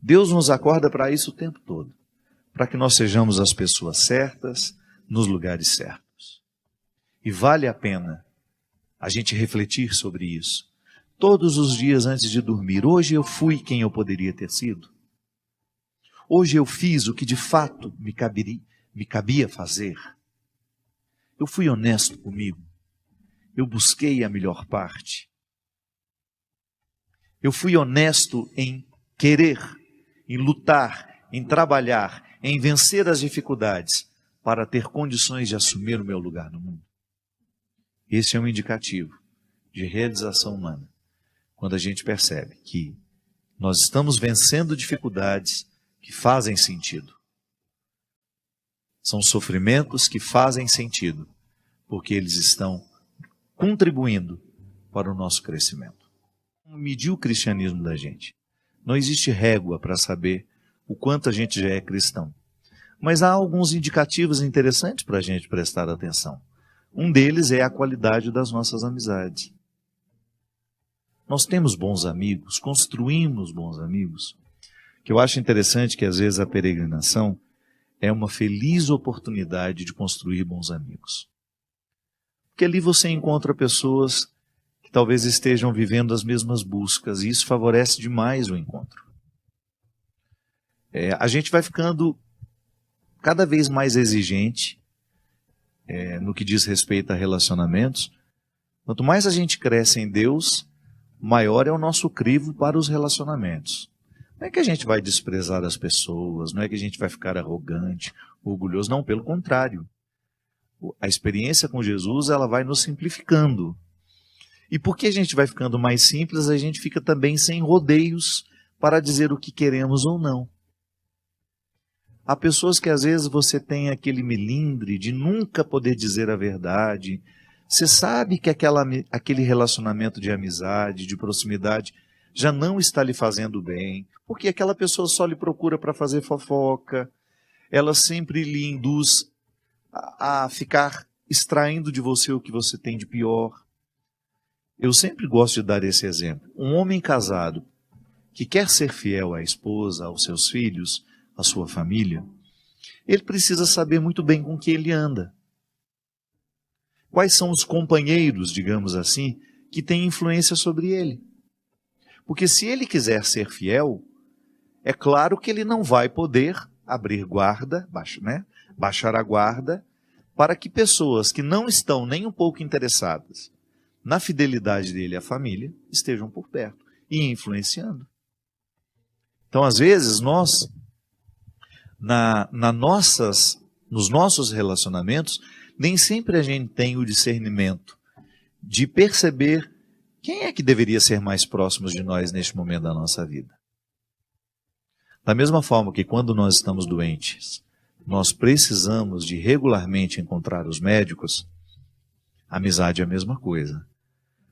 Deus nos acorda para isso o tempo todo, para que nós sejamos as pessoas certas, nos lugares certos. E vale a pena a gente refletir sobre isso. Todos os dias antes de dormir, hoje eu fui quem eu poderia ter sido? Hoje eu fiz o que de fato me cabia fazer? Eu fui honesto comigo? Eu busquei a melhor parte? Eu fui honesto em querer, em lutar, em trabalhar, em vencer as dificuldades para ter condições de assumir o meu lugar no mundo? Esse é um indicativo de realização humana, quando a gente percebe que nós estamos vencendo dificuldades que fazem sentido. São sofrimentos que fazem sentido, porque eles estão contribuindo para o nosso crescimento. Medir o cristianismo da gente. Não existe régua para saber o quanto a gente já é cristão. Mas há alguns indicativos interessantes para a gente prestar atenção. Um deles é a qualidade das nossas amizades. Nós temos bons amigos, construímos bons amigos. Que eu acho interessante que às vezes a peregrinação é uma feliz oportunidade de construir bons amigos. Porque ali você encontra pessoas que talvez estejam vivendo as mesmas buscas, e isso favorece demais o encontro. A gente vai ficando cada vez mais exigente no que diz respeito a relacionamentos. Quanto mais a gente cresce em Deus, maior é o nosso crivo para os relacionamentos. Não é que a gente vai desprezar as pessoas, não é que a gente vai ficar arrogante, orgulhoso, não, pelo contrário. A experiência com Jesus, ela vai nos simplificando. E porque a gente vai ficando mais simples, a gente fica também sem rodeios para dizer o que queremos ou não. Há pessoas que às vezes você tem aquele melindre de nunca poder dizer a verdade. Você sabe que aquele relacionamento de amizade, de proximidade, já não está lhe fazendo bem, porque aquela pessoa só lhe procura para fazer fofoca, ela sempre lhe induz a ficar extraindo de você o que você tem de pior. Eu sempre gosto de dar esse exemplo. Um homem casado que quer ser fiel à esposa, aos seus filhos, à sua família, ele precisa saber muito bem com que ele anda. Quais são os companheiros, digamos assim, que têm influência sobre ele? Porque se ele quiser ser fiel, é claro que ele não vai poder abrir guarda, baixar a guarda, para que pessoas que não estão nem um pouco interessadas na fidelidade dele à família estejam por perto e influenciando. Então, às vezes, nós, nos nossos relacionamentos, nem sempre a gente tem o discernimento de perceber quem é que deveria ser mais próximo de nós neste momento da nossa vida. Da mesma forma que quando nós estamos doentes, nós precisamos de regularmente encontrar os médicos, a amizade é a mesma coisa.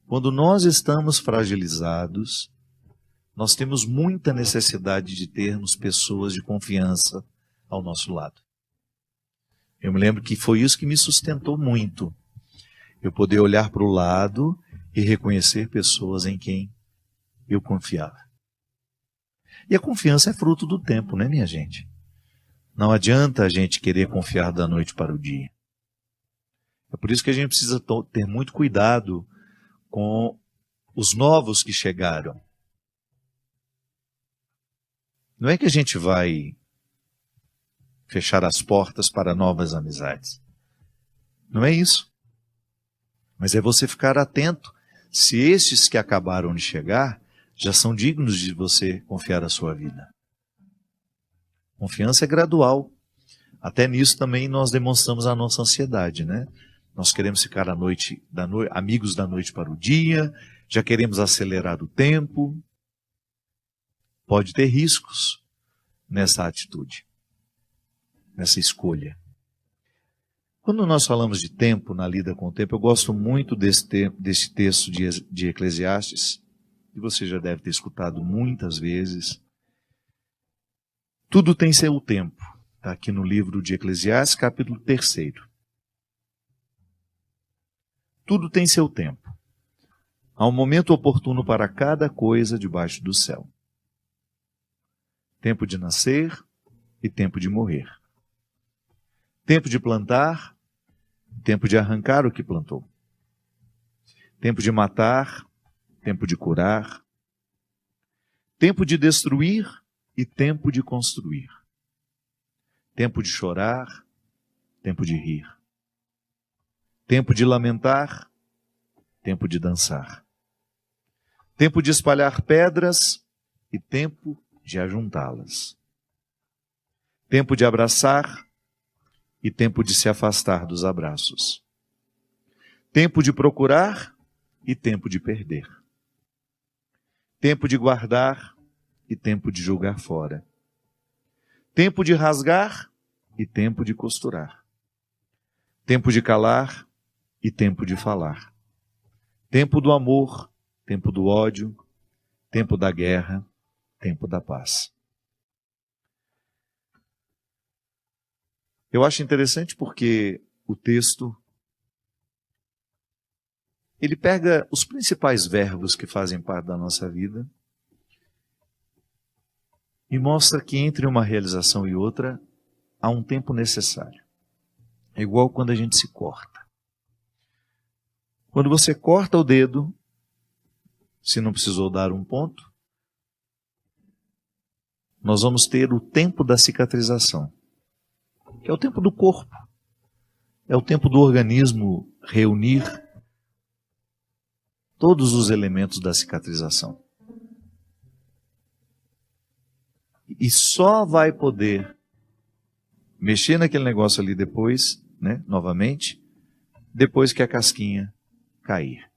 Quando nós estamos fragilizados, nós temos muita necessidade de termos pessoas de confiança ao nosso lado. Eu me lembro que foi isso que me sustentou muito. Eu poder olhar para o lado e reconhecer pessoas em quem eu confiava. E a confiança é fruto do tempo, né, minha gente? Não adianta a gente querer confiar da noite para o dia. É por isso que a gente precisa ter muito cuidado com os novos que chegaram. Não é que a gente vai fechar as portas para novas amizades. Não é isso. Mas é você ficar atento se estes que acabaram de chegar já são dignos de você confiar a sua vida. Confiança é gradual. Até nisso também nós demonstramos a nossa ansiedade, né? Nós queremos ficar amigos da noite para o dia, já queremos acelerar o tempo. Pode ter riscos nessa atitude, nessa escolha. Quando nós falamos de tempo, na lida com o tempo, eu gosto muito desse texto de Eclesiastes, que você já deve ter escutado muitas vezes. Tudo tem seu tempo. Está aqui no livro de Eclesiastes, capítulo 3. Tudo tem seu tempo. Há um momento oportuno para cada coisa debaixo do céu. tempo de nascer e tempo de morrer. Tempo de plantar, tempo de arrancar o que plantou. Tempo de matar, tempo de curar. Tempo de destruir e tempo de construir. Tempo de chorar, tempo de rir. Tempo de lamentar, tempo de dançar. Tempo de espalhar pedras e tempo de ajuntá-las. Tempo de abraçar e tempo de se afastar dos abraços. Tempo de procurar e tempo de perder. Tempo de guardar e tempo de jogar fora. Tempo de rasgar e tempo de costurar. Tempo de calar e tempo de falar. Tempo do amor, tempo do ódio, tempo da guerra, tempo da paz. Eu acho interessante porque o texto, ele pega os principais verbos que fazem parte da nossa vida e mostra que entre uma realização e outra há um tempo necessário. É igual quando a gente se corta. Quando você corta o dedo, se não precisou dar um ponto, nós vamos ter o tempo da cicatrização, que é o tempo do corpo, é o tempo do organismo reunir todos os elementos da cicatrização. E só vai poder mexer naquele negócio ali depois, novamente, depois que a casquinha cair.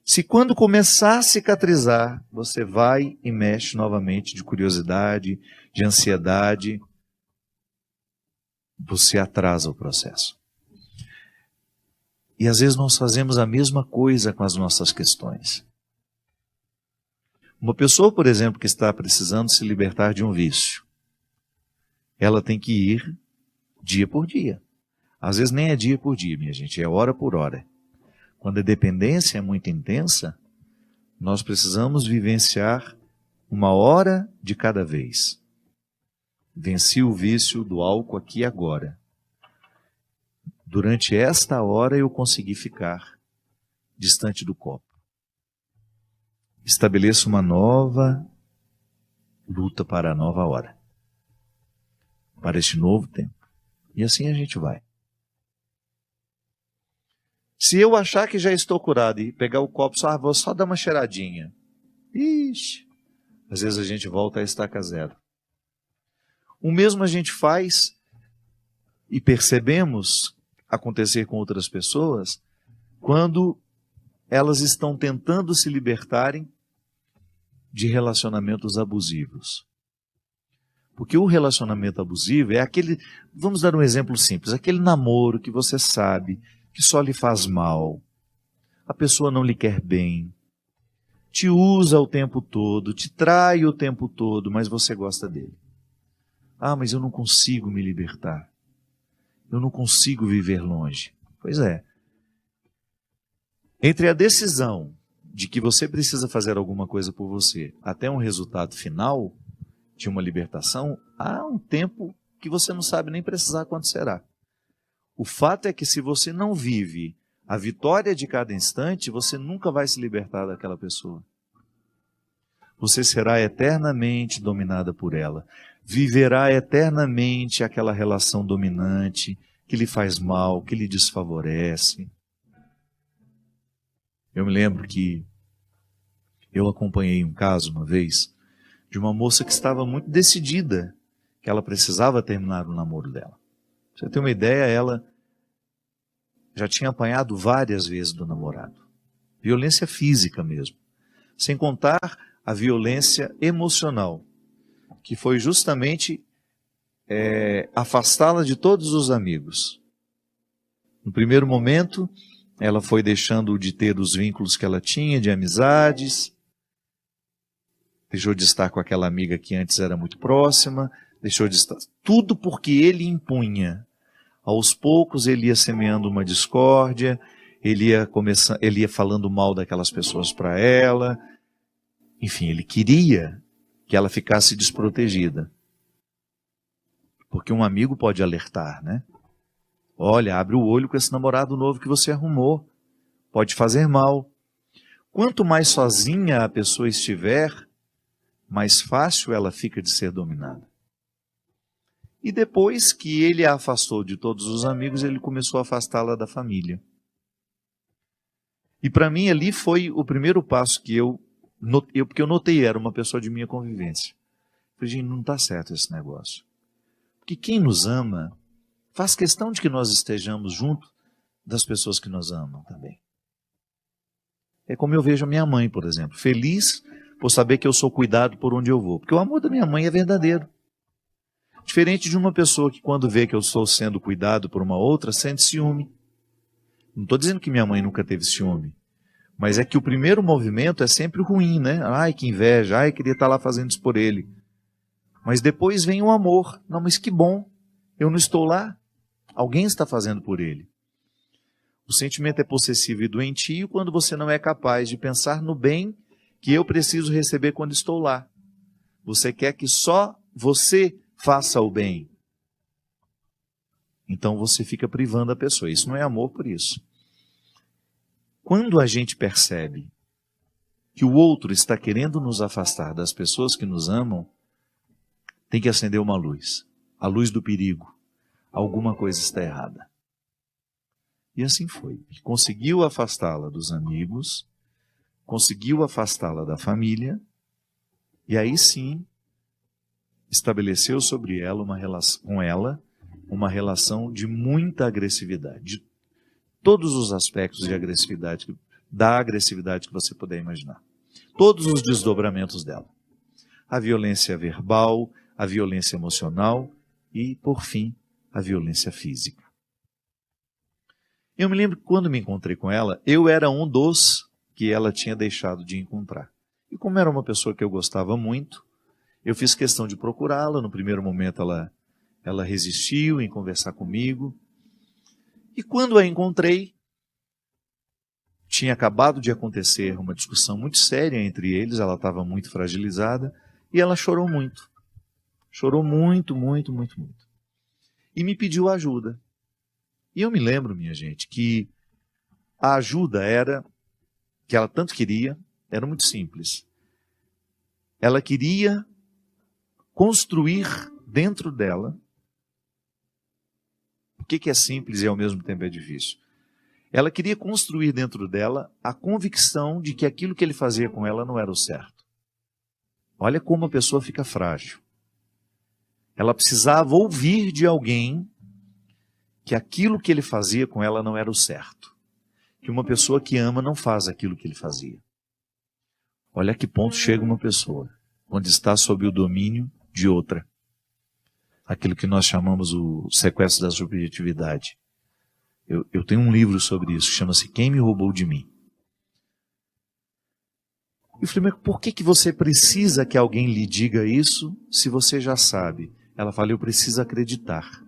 Se quando começar a cicatrizar, você vai e mexe novamente de curiosidade, de ansiedade, você atrasa o processo. E às vezes nós fazemos a mesma coisa com as nossas questões. Uma pessoa, por exemplo, que está precisando se libertar de um vício, ela tem que ir dia por dia. Às vezes nem é dia por dia, minha gente, é hora por hora. Quando a dependência é muito intensa, nós precisamos vivenciar uma hora de cada vez. Venci o vício do álcool aqui agora. Durante esta hora eu consegui ficar distante do copo. Estabeleço uma nova luta para a nova hora, para este novo tempo. E assim a gente vai. Se eu achar que já estou curado e pegar o copo, vou só dar uma cheiradinha. Ixi, às vezes a gente volta a estaca zero. O mesmo a gente faz e percebemos acontecer com outras pessoas quando elas estão tentando se libertarem de relacionamentos abusivos. Porque o relacionamento abusivo é aquele, vamos dar um exemplo simples, aquele namoro que você sabe que só lhe faz mal, a pessoa não lhe quer bem, te usa o tempo todo, te trai o tempo todo, mas você gosta dele. Ah, mas eu não consigo me libertar, eu não consigo viver longe. Pois é, entre a decisão de que você precisa fazer alguma coisa por você até um resultado final de uma libertação, há um tempo que você não sabe nem precisar quanto será. O fato é que se você não vive a vitória de cada instante, você nunca vai se libertar daquela pessoa. Você será eternamente dominada por ela. Viverá eternamente aquela relação dominante que lhe faz mal, que lhe desfavorece. Eu me lembro que eu acompanhei um caso uma vez de uma moça que estava muito decidida que ela precisava terminar o namoro dela. Pra você ter uma ideia, ela já tinha apanhado várias vezes do namorado. Violência física mesmo. Sem contar a violência emocional, que foi justamente afastá-la de todos os amigos. No primeiro momento, ela foi deixando de ter os vínculos que ela tinha, de amizades, deixou de estar com aquela amiga que antes era muito próxima, deixou de estar... Tudo porque ele impunha. Aos poucos ele ia semeando uma discórdia, ele ia falando mal daquelas pessoas para ela. Enfim, ele queria que ela ficasse desprotegida. Porque um amigo pode alertar, né? Olha, abre o olho com esse namorado novo que você arrumou. Pode fazer mal. Quanto mais sozinha a pessoa estiver, mais fácil ela fica de ser dominada. E depois que ele a afastou de todos os amigos, ele começou a afastá-la da família. E para mim ali foi o primeiro passo que porque eu notei, era uma pessoa de minha convivência. Falei, gente, não está certo esse negócio. Porque quem nos ama faz questão de que nós estejamos junto das pessoas que nos amam também. É como eu vejo a minha mãe, por exemplo, feliz por saber que eu sou cuidado por onde eu vou. Porque o amor da minha mãe é verdadeiro. Diferente de uma pessoa que quando vê que eu estou sendo cuidado por uma outra, sente ciúme. Não estou dizendo que minha mãe nunca teve ciúme. Mas é que o primeiro movimento é sempre ruim, né? Ai, que inveja, ai, queria estar lá fazendo isso por ele. Mas depois vem o amor. Não, mas que bom, eu não estou lá. Alguém está fazendo por ele. O sentimento é possessivo e doentio quando você não é capaz de pensar no bem que eu preciso receber quando estou lá. Você quer que só você faça o bem. Então você fica privando a pessoa. Isso não é amor por isso. Quando a gente percebe que o outro está querendo nos afastar das pessoas que nos amam, tem que acender uma luz. A luz do perigo. Alguma coisa está errada. E assim foi. Conseguiu afastá-la dos amigos, conseguiu afastá-la da família, e aí sim estabeleceu sobre ela uma relação de muita agressividade, de todos os aspectos de agressividade, da agressividade que você puder imaginar. Todos os desdobramentos dela. A violência verbal, a violência emocional e, por fim, a violência física. Eu me lembro que quando me encontrei com ela, eu era um dos que ela tinha deixado de encontrar. E como era uma pessoa que eu gostava muito, eu fiz questão de procurá-la. No primeiro momento ela resistiu em conversar comigo. E quando a encontrei, tinha acabado de acontecer uma discussão muito séria entre eles, ela estava muito fragilizada, e ela chorou muito. Chorou muito, muito, muito, muito. E me pediu ajuda. E eu me lembro, minha gente, que a ajuda que ela tanto queria, era muito simples. Ela queria construir dentro dela. O que é simples e ao mesmo tempo é difícil? Ela queria construir dentro dela a convicção de que aquilo que ele fazia com ela não era o certo. Olha como a pessoa fica frágil. Ela precisava ouvir de alguém que aquilo que ele fazia com ela não era o certo. Que uma pessoa que ama não faz aquilo que ele fazia. Olha a que ponto chega uma pessoa, onde está sob o domínio de outra. Aquilo que nós chamamos o sequestro da subjetividade. Eu tenho um livro sobre isso, chama-se Quem Me Roubou de Mim. Eu falei, mas por que você precisa que alguém lhe diga isso, se você já sabe? Ela fala, eu preciso acreditar.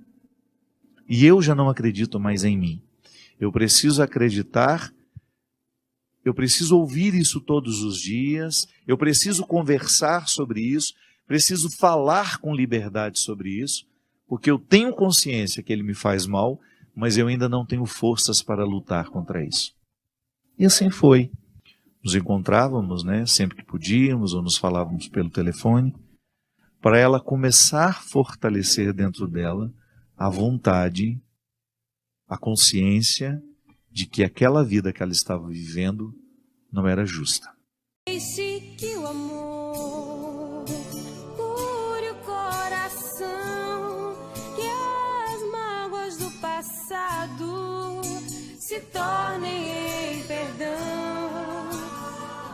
E eu já não acredito mais em mim. Eu preciso acreditar, eu preciso ouvir isso todos os dias, eu preciso conversar sobre isso, preciso falar com liberdade sobre isso, porque eu tenho consciência que ele me faz mal, mas eu ainda não tenho forças para lutar contra isso. E assim foi. Nos encontrávamos, né, sempre que podíamos, ou nos falávamos pelo telefone, para ela começar a fortalecer dentro dela a vontade, a consciência de que aquela vida que ela estava vivendo não era justa. Deixe que o amor cure o coração, que as mágoas do passado se tornem em perdão.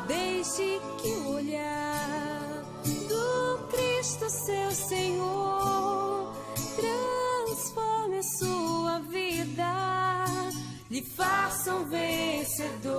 Deixe que o olhar do Cristo, seu Senhor, transforme a sua vida, lhe faça um vencedor.